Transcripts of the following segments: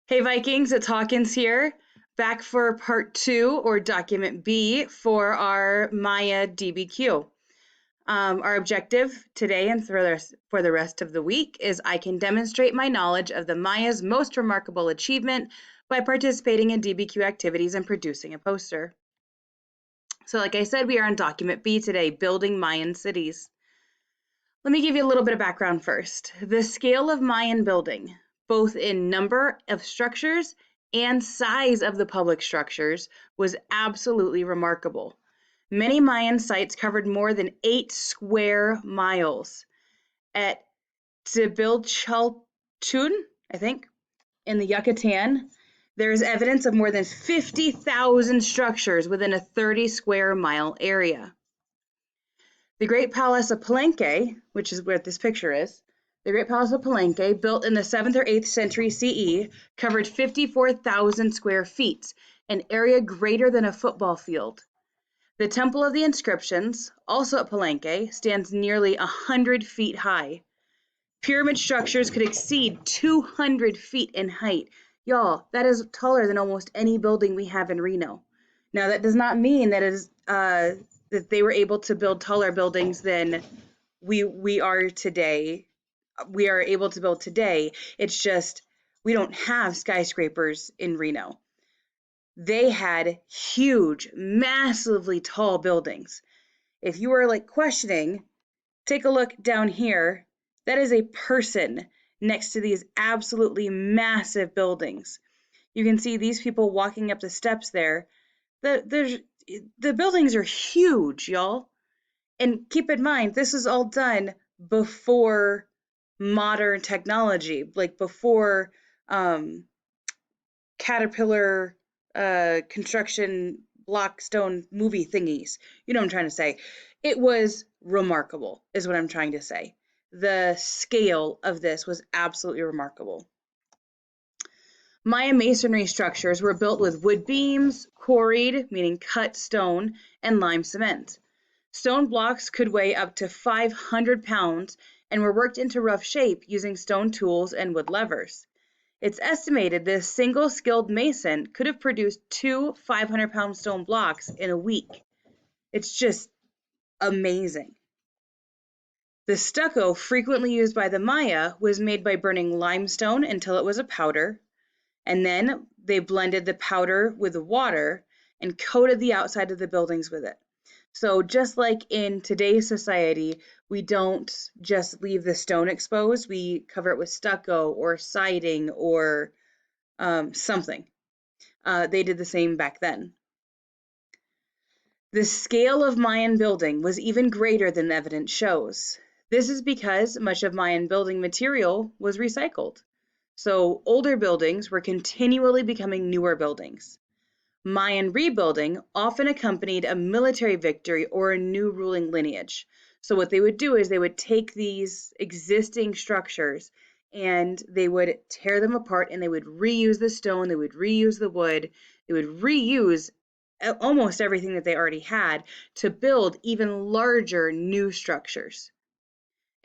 Hey Vikings, it's Hawkins here, back for part two or document B for our Maya DBQ. Our objective today and for the rest of the week is I can demonstrate my knowledge of the Maya's most remarkable achievement by participating in DBQ activities and producing a poster. So like I said, we are on document B today, building Mayan cities. Let me give you a little bit of background first. The scale of Mayan building, both in number of structures and size of the public structures, was absolutely remarkable. Many Mayan sites covered more than 8 square miles. At Tzibilchaltun, I think, in the Yucatan, there is evidence of more than 50,000 structures within a 30 square mile area. The Great Palace of Palenque, which is where this picture is, the Great Palace of Palenque, built in the 7th or 8th century CE, covered 54,000 square feet, an area greater than a football field. The Temple of the Inscriptions, also at Palenque, stands nearly 100 feet high. Pyramid structures could exceed 200 feet in height. Y'all, that is taller than almost any building we have in Reno. Now, that does not mean that they were able to build taller buildings than we are today. We are able to build today. It's just we don't have skyscrapers in Reno. They had huge, massively tall buildings. If you are like questioning, take a look down here. That is a person next to these absolutely massive buildings. You can see these people walking up the steps there. The buildings are huge, y'all. And keep in mind, this is all done before modern technology, like before Caterpillar construction block stone movie thingies. You know what I'm trying to say. It was remarkable, is what I'm trying to say. The scale of this was absolutely remarkable. Maya masonry structures were built with wood beams, quarried, meaning cut stone, and lime cement. Stone blocks could weigh up to 500 pounds and were worked into rough shape using stone tools and wood levers. It's estimated that a single skilled mason could have produced 2 500-pound stone blocks in a week. It's just amazing. The stucco frequently used by the Maya was made by burning limestone until it was a powder, and then they blended the powder with the water and coated the outside of the buildings with it. So just like in today's society, we don't just leave the stone exposed, we cover it with stucco or siding or something. They did the same back then. The scale of Mayan building was even greater than the evidence shows. This is because much of Mayan building material was recycled. So older buildings were continually becoming newer buildings. Mayan rebuilding often accompanied a military victory or a new ruling lineage. So what they would do is they would take these existing structures and they would tear them apart and they would reuse the stone, they would reuse the wood, they would reuse almost everything that they already had to build even larger new structures.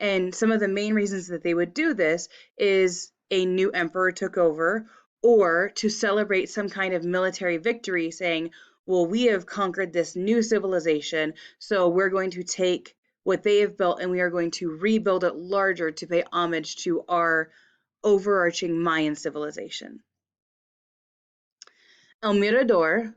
And some of the main reasons that they would do this is a new emperor took over, or to celebrate some kind of military victory, saying, well, we have conquered this new civilization, so we're going to take what they have built and we are going to rebuild it larger to pay homage to our overarching Mayan civilization. El Mirador,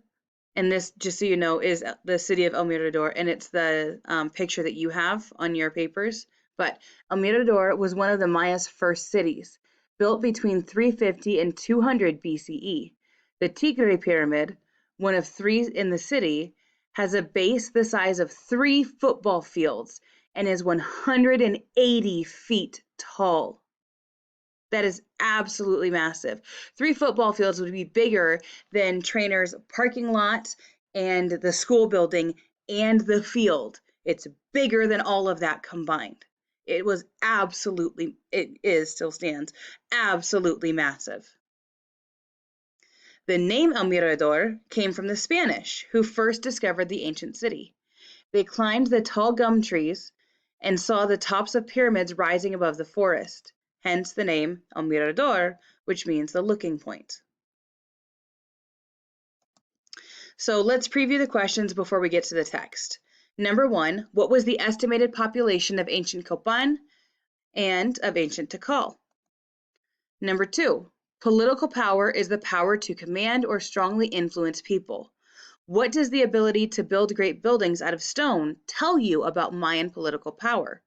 and this, just so you know, is the city of El Mirador, and it's the picture that you have on your papers. But El Mirador was one of the Maya's first cities, built between 350 and 200 BCE. The Tigre Pyramid, one of 3 in the city, has a base the size of 3 football fields and is 180 feet tall. That is absolutely massive. 3 football fields would be bigger than trainers' parking lot and the school building and the field. It's bigger than all of that combined. It still stands, absolutely massive. The name El Mirador came from the Spanish, who first discovered the ancient city. They climbed the tall gum trees and saw the tops of pyramids rising above the forest. Hence the name El Mirador, which means the looking point. So let's preview the questions before we get to the text. Number 1, what was the estimated population of ancient Copan and of ancient Tikal? Number 2, political power is the power to command or strongly influence people. What does the ability to build great buildings out of stone tell you about Mayan political power?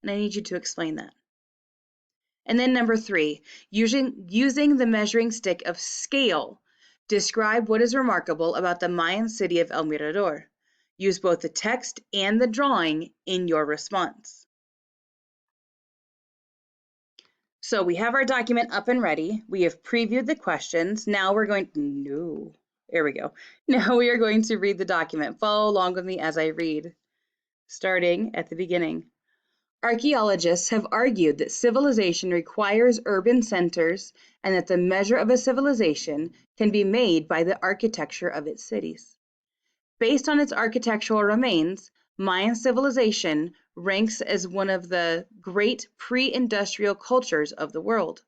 And I need you to explain that. And then number 3, using the measuring stick of scale, describe what is remarkable about the Mayan city of El Mirador. Use both the text and the drawing in your response. So we have our document up and ready. We have previewed the questions. Now we're going to, there we go. Now we are going to read the document. Follow along with me as I read, starting at the beginning. Archaeologists have argued that civilization requires urban centers and that the measure of a civilization can be made by the architecture of its cities. Based on its architectural remains, Mayan civilization ranks as one of the great pre-industrial cultures of the world.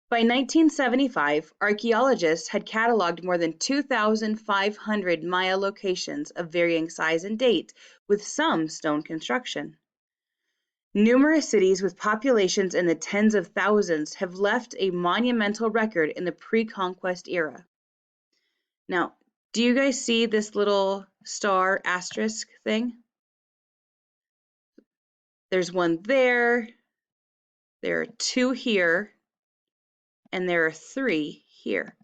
By 1975, archaeologists had cataloged more than 2,500 Maya locations of varying size and date, with some stone construction. Numerous cities with populations in the tens of thousands have left a monumental record in the pre-conquest era. Now, do you guys see this little star asterisk thing? There's one there, there are 2 here, and there are 3 here.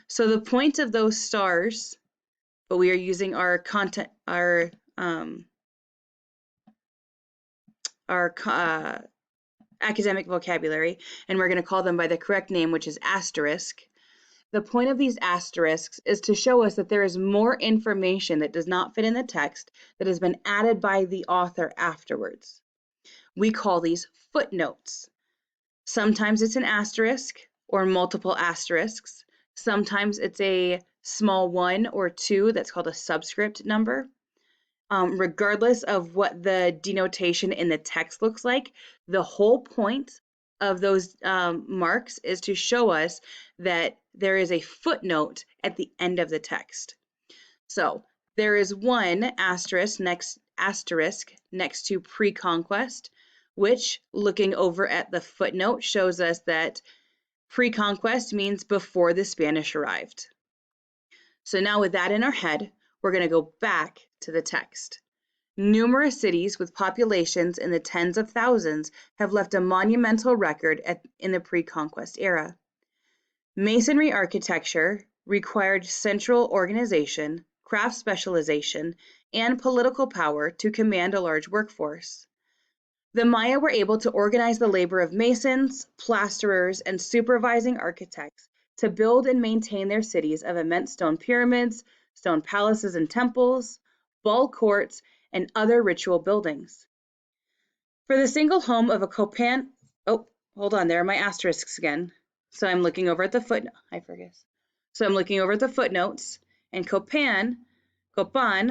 So the point of those stars, but we are using our academic vocabulary, and we're going to call them by the correct name, which is asterisk. The point of these asterisks is to show us that there is more information that does not fit in the text that has been added by the author afterwards. We call these footnotes. Sometimes it's an asterisk or multiple asterisks. Sometimes it's a small 1 or 2 that's called a subscript number. Regardless of what the denotation in the text looks like, the whole point of those marks is to show us that there is a footnote at the end of the text. So there is one asterisk next to pre-conquest, which, looking over at the footnote, shows us that pre-conquest means before the Spanish arrived. So now with that in our head, we're going to go back to the text. Numerous cities with populations in the tens of thousands have left a monumental record in the pre-conquest era. Masonry architecture required central organization, craft specialization, and political power to command a large workforce. The Maya were able to organize the labor of masons, plasterers, and supervising architects to build and maintain their cities of immense stone pyramids, stone palaces and temples, ball courts, and other ritual buildings. For the single home of a Copan, oh, hold on, there are my asterisks again. So I'm looking over at the footnote, So I'm looking over at the footnotes, and Copan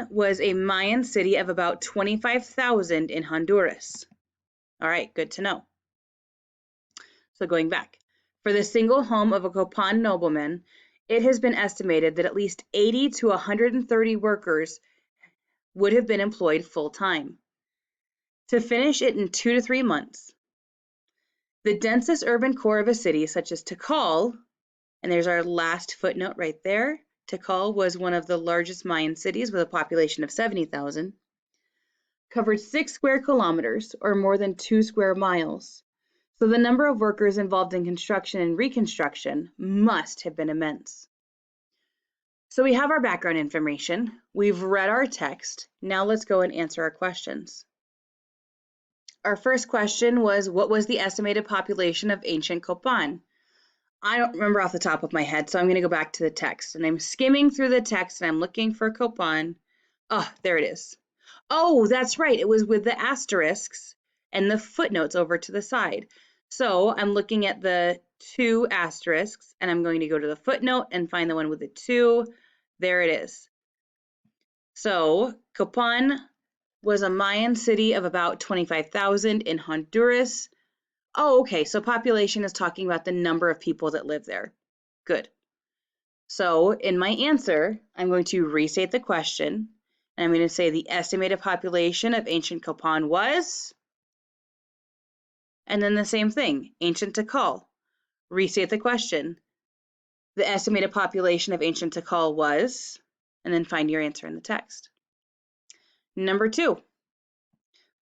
was a Mayan city of about 25,000 in Honduras. All right, good to know. So going back, for the single home of a Copan nobleman, it has been estimated that at least 80 to 130 workers would have been employed full-time. To finish it in 2 to 3 months. The densest urban core of a city, such as Tikal, and there's our last footnote right there. Tikal was one of the largest Mayan cities with a population of 70,000, covered 6 square kilometers, or more than 2 square miles. So the number of workers involved in construction and reconstruction must have been immense. So we have our background information. We've read our text. Now let's go and answer our questions. Our first question was, what was the estimated population of ancient Copan? I don't remember off the top of my head, so I'm going to go back to the text. And I'm skimming through the text, and I'm looking for Copan. Oh, there it is. Oh, that's right. It was with the asterisks and the footnotes over to the side. So I'm looking at the 2 asterisks, and I'm going to go to the footnote and find the one with the 2. There it is. So Copan was a Mayan city of about 25,000 in Honduras. Oh, okay, so population is talking about the number of people that live there. Good. So in my answer, I'm going to restate the question, and I'm going to say the estimated population of ancient Copan was, and then the same thing, ancient Tikal. Restate the question. The estimated population of ancient Tikal was, and then find your answer in the text. Number 2,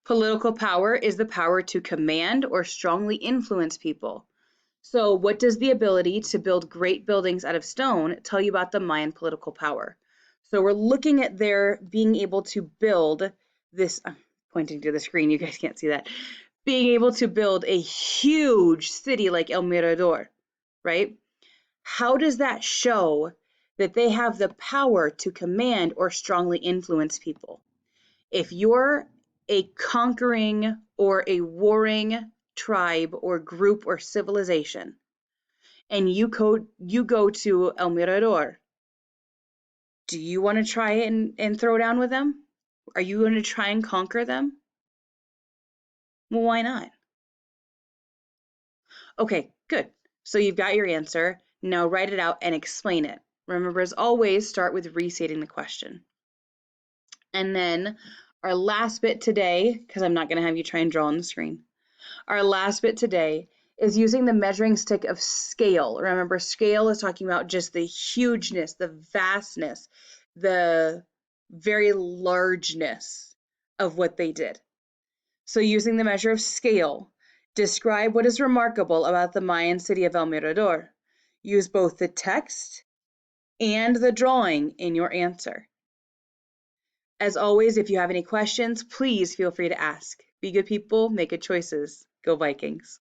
political power is the power to command or strongly influence people. So what does the ability to build great buildings out of stone tell you about the Mayan political power? So we're looking at their being able to build this, I'm pointing to the screen, you guys can't see that, being able to build a huge city like El Mirador, right? How does that show that they have the power to command or strongly influence people? If you're a conquering or a warring tribe or group or civilization, and you go to El Mirador, do you want to try and throw down with them? Are you going to try and conquer them? Well, why not? Okay, good. So you've got your answer. Now write it out and explain it. Remember, as always, start with restating the question. And then our last bit today, because I'm not going to have you try and draw on the screen. Our last bit today is using the measuring stick of scale. Remember, scale is talking about just the hugeness, the vastness, the very largeness of what they did. So using the measure of scale, describe what is remarkable about the Mayan city of El Mirador. Use both the text and the drawing in your answer. As always, if you have any questions, please feel free to ask. Be good people, make good choices. Go Vikings.